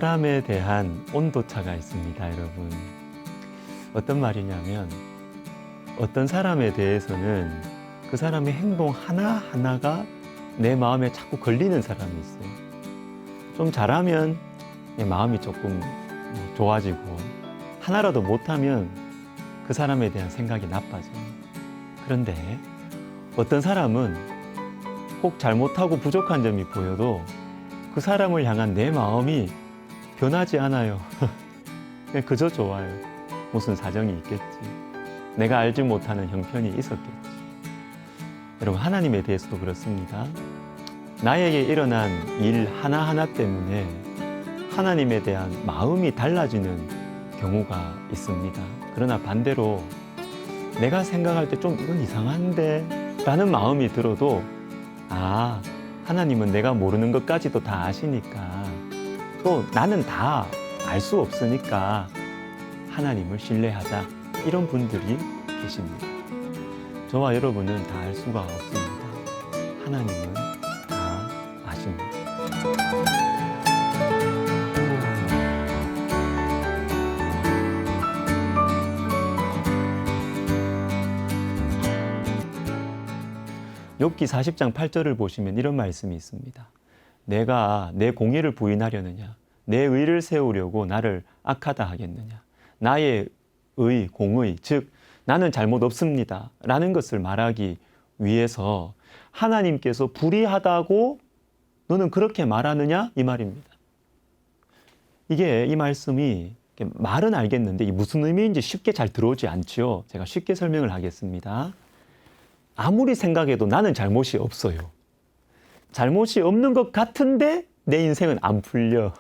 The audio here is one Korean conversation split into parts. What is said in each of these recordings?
사람에 대한 온도차가 있습니다, 여러분. 어떤 말이냐면 어떤 사람에 대해서는 그 사람의 행동 하나하나가 내 마음에 자꾸 걸리는 사람이 있어요. 좀 잘하면 내 마음이 조금 좋아지고, 하나라도 못하면 그 사람에 대한 생각이 나빠져요. 그런데 어떤 사람은 혹 잘못하고 부족한 점이 보여도 그 사람을 향한 내 마음이 변하지 않아요. 그냥 그저 좋아요. 무슨 사정이 있겠지. 내가 알지 못하는 형편이 있었겠지. 여러분, 하나님에 대해서도 그렇습니다. 나에게 일어난 일 하나하나 때문에 하나님에 대한 마음이 달라지는 경우가 있습니다. 그러나 반대로 내가 생각할 때 좀 이건 이상한데 라는 마음이 들어도 하나님은 내가 모르는 것까지도 다 아시니까, 또 나는 다 알 수 없으니까 하나님을 신뢰하자, 이런 분들이 계십니다. 저와 여러분은 다 알 수가 없습니다. 하나님은 다 아십니다. 욥기 40장 8절을 보시면 이런 말씀이 있습니다. 내가 내 공의를 부인하려느냐, 내 의를 세우려고 나를 악하다 하겠느냐. 나의 의, 공의, 즉 나는 잘못 없습니다 라는 것을 말하기 위해서 하나님께서 불의하다고 너는 그렇게 말하느냐, 이 말입니다. 이 말씀이 말은 알겠는데 이게 무슨 의미인지 쉽게 잘 들어오지 않죠. 제가 쉽게 설명을 하겠습니다. 아무리 생각해도 나는 잘못이 없어요. 잘못이 없는 것 같은데 내 인생은 안 풀려.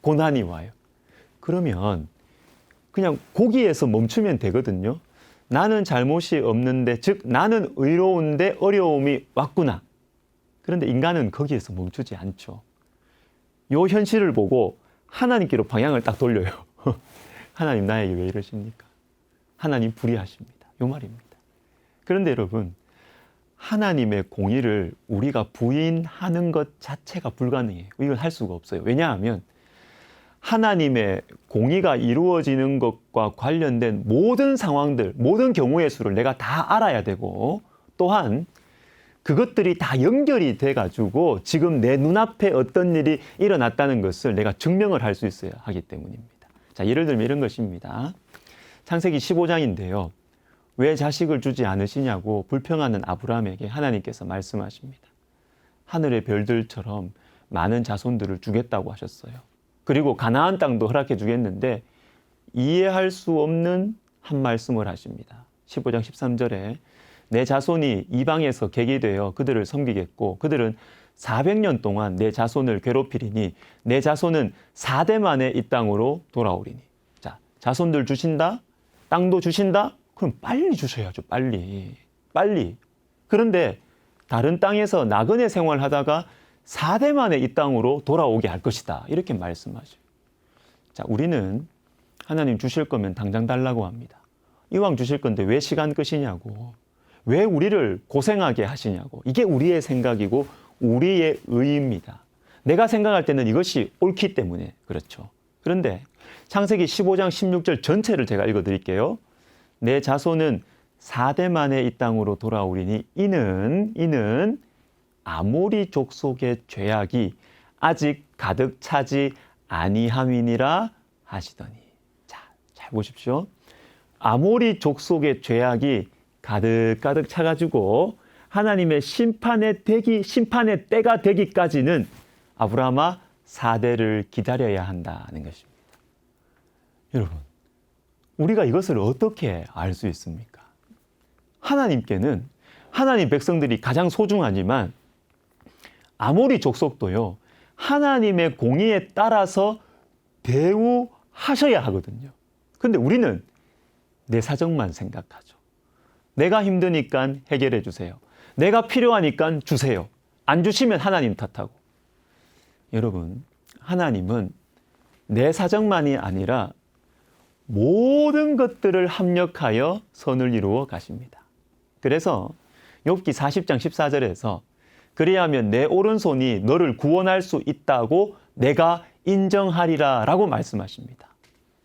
고난이 와요. 그러면 그냥 거기에서 멈추면 되거든요. 나는 잘못이 없는데, 즉 나는 의로운데 어려움이 왔구나. 그런데 인간은 거기에서 멈추지 않죠. 요 현실을 보고 하나님께로 방향을 딱 돌려요. 하나님 나에게 왜 이러십니까? 하나님 불의하십니다. 요 말입니다. 그런데 여러분, 하나님의 공의를 우리가 부인하는 것 자체가 불가능해요. 이걸 할 수가 없어요. 왜냐하면 하나님의 공의가 이루어지는 것과 관련된 모든 상황들, 모든 경우의 수를 내가 다 알아야 되고, 또한 그것들이 다 연결이 돼가지고 지금 내 눈앞에 어떤 일이 일어났다는 것을 내가 증명을 할 수 있어야 하기 때문입니다. 자, 예를 들면 이런 것입니다. 창세기 15장인데요. 왜 자식을 주지 않으시냐고 불평하는 아브라함에게 하나님께서 말씀하십니다. 하늘의 별들처럼 많은 자손들을 주겠다고 하셨어요. 그리고 가나안 땅도 허락해 주겠는데 이해할 수 없는 한 말씀을 하십니다. 15장 13절에 내 자손이 이방에서 객이 되어 그들을 섬기겠고 그들은 400년 동안 내 자손을 괴롭히리니 내 자손은 4대 만에 이 땅으로 돌아오리니. 자, 자손들 주신다? 땅도 주신다? 그럼 빨리 주셔야죠. 빨리. 그런데 다른 땅에서 나그네 생활하다가 4대 만에 이 땅으로 돌아오게 할 것이다. 이렇게 말씀하죠. 자, 우리는 하나님 주실 거면 당장 달라고 합니다. 이왕 주실 건데 왜 시간 끄시냐고. 왜 우리를 고생하게 하시냐고. 이게 우리의 생각이고 우리의 의입니다. 내가 생각할 때는 이것이 옳기 때문에 그렇죠. 그런데 창세기 15장 16절 전체를 제가 읽어드릴게요. 내 자손은 4대 만에 이 땅으로 돌아오리니 이는 아모리 족속의 죄악이 아직 가득 차지 아니함이니라 하시더니. 자, 잘 보십시오. 아모리 족속의 죄악이 가득 차가지고 하나님의 심판의 때가 되기까지는 아브라함아 4대를 기다려야 한다는 것입니다. 여러분, 우리가 이것을 어떻게 알 수 있습니까? 하나님께는 하나님 백성들이 가장 소중하지만 아모리 족속도요, 하나님의 공의에 따라서 대우하셔야 하거든요. 근데 우리는 내 사정만 생각하죠. 내가 힘드니까 해결해 주세요. 내가 필요하니까 주세요. 안 주시면 하나님 탓하고. 여러분, 하나님은 내 사정만이 아니라 모든 것들을 합력하여 선을 이루어 가십니다. 그래서 욥기 40장 14절에서 그리하면 내 오른손이 너를 구원할 수 있다고 내가 인정하리라 라고 말씀하십니다.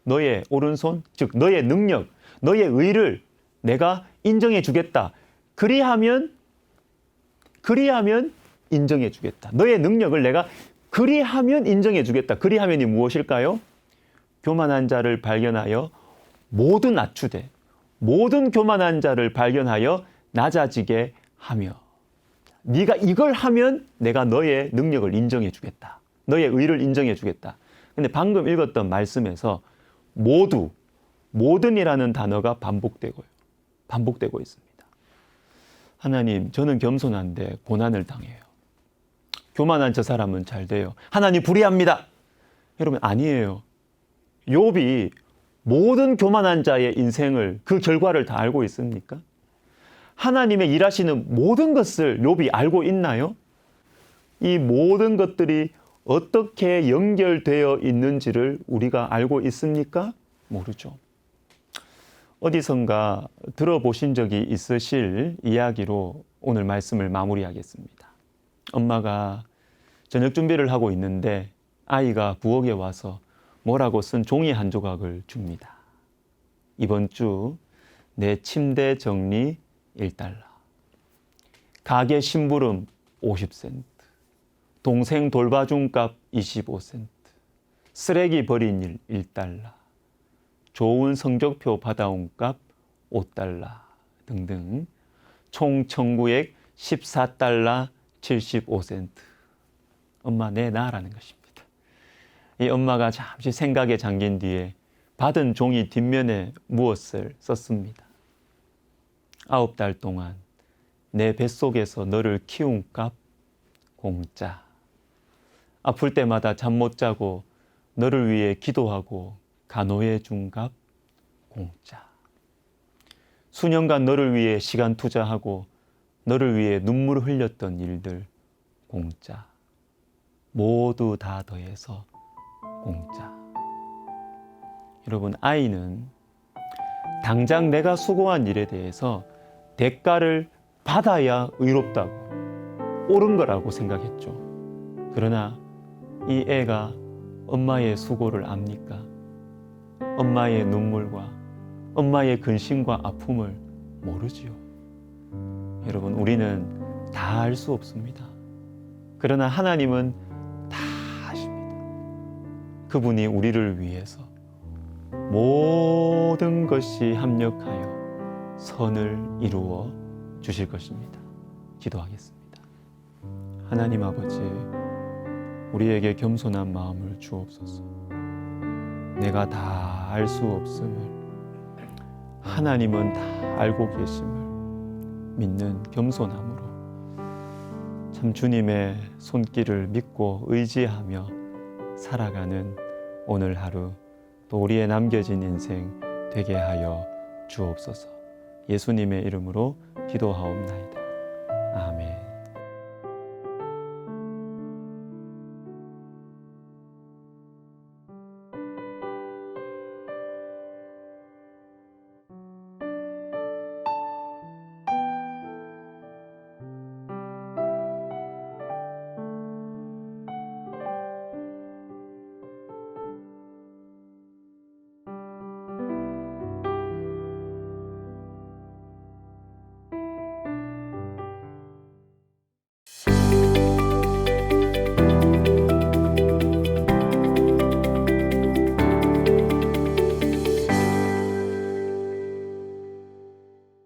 너의 오른손, 즉 너의 능력, 너의 의를 내가 인정해 주겠다. 그리하면 인정해 주겠다. 너의 능력을 내가 그리하면 인정해 주겠다. 그리하면이 무엇일까요? 교만한 자를 발견하여 모두 낮추되 모든 교만한 자를 발견하여 낮아지게 하며 네가 이걸 하면 내가 너의 능력을 인정해 주겠다. 너의 의를 인정해 주겠다. 근데 방금 읽었던 말씀에서 모든이라는 단어가 반복되고 있습니다. 하나님, 저는 겸손한데 고난을 당해요. 교만한 저 사람은 잘 돼요. 하나님 불의합니다. 여러분, 아니에요. 욥이 모든 교만한 자의 인생을, 그 결과를 다 알고 있습니까? 하나님의 일하시는 모든 것을 욥이 알고 있나요? 이 모든 것들이 어떻게 연결되어 있는지를 우리가 알고 있습니까? 모르죠. 어디선가 들어보신 적이 있으실 이야기로 오늘 말씀을 마무리하겠습니다. 엄마가 저녁 준비를 하고 있는데 아이가 부엌에 와서 뭐라고 쓴 종이 한 조각을 줍니다. 이번 주 내 침대 정리 1달러, 가게 심부름 50센트, 동생 돌봐준 값 25센트, 쓰레기 버린 일 1달러, 좋은 성적표 받아온 값 5달러 등등 총 청구액 14달러 75센트. 엄마 내놔라는 것입니다. 이 엄마가 잠시 생각에 잠긴 뒤에 받은 종이 뒷면에 무엇을 썼습니다. 9달 동안 내 뱃속에서 너를 키운 값 공짜. 아플 때마다 잠 못 자고 너를 위해 기도하고 간호해 준 값 공짜. 수년간 너를 위해 시간 투자하고 너를 위해 눈물을 흘렸던 일들 공짜. 모두 다 더해서 공짜. 여러분, 아이는 당장 내가 수고한 일에 대해서 대가를 받아야 의롭다고, 옳은 거라고 생각했죠. 그러나 이 애가 엄마의 수고를 압니까? 엄마의 눈물과 엄마의 근심과 아픔을 모르지요. 여러분, 우리는 다 알 수 없습니다. 그러나 하나님은 다 아십니다. 그분이 우리를 위해서 모든 것이 합력하여 선을 이루어 주실 것입니다. 기도하겠습니다. 하나님 아버지, 우리에게 겸손한 마음을 주옵소서. 내가 다 알 수 없음을, 하나님은 다 알고 계심을 믿는 겸손함으로 참 주님의 손길을 믿고 의지하며 살아가는 오늘 하루, 또 우리의 남겨진 인생 되게 하여 주옵소서. 예수님의 이름으로 기도하옵나이다. 아멘.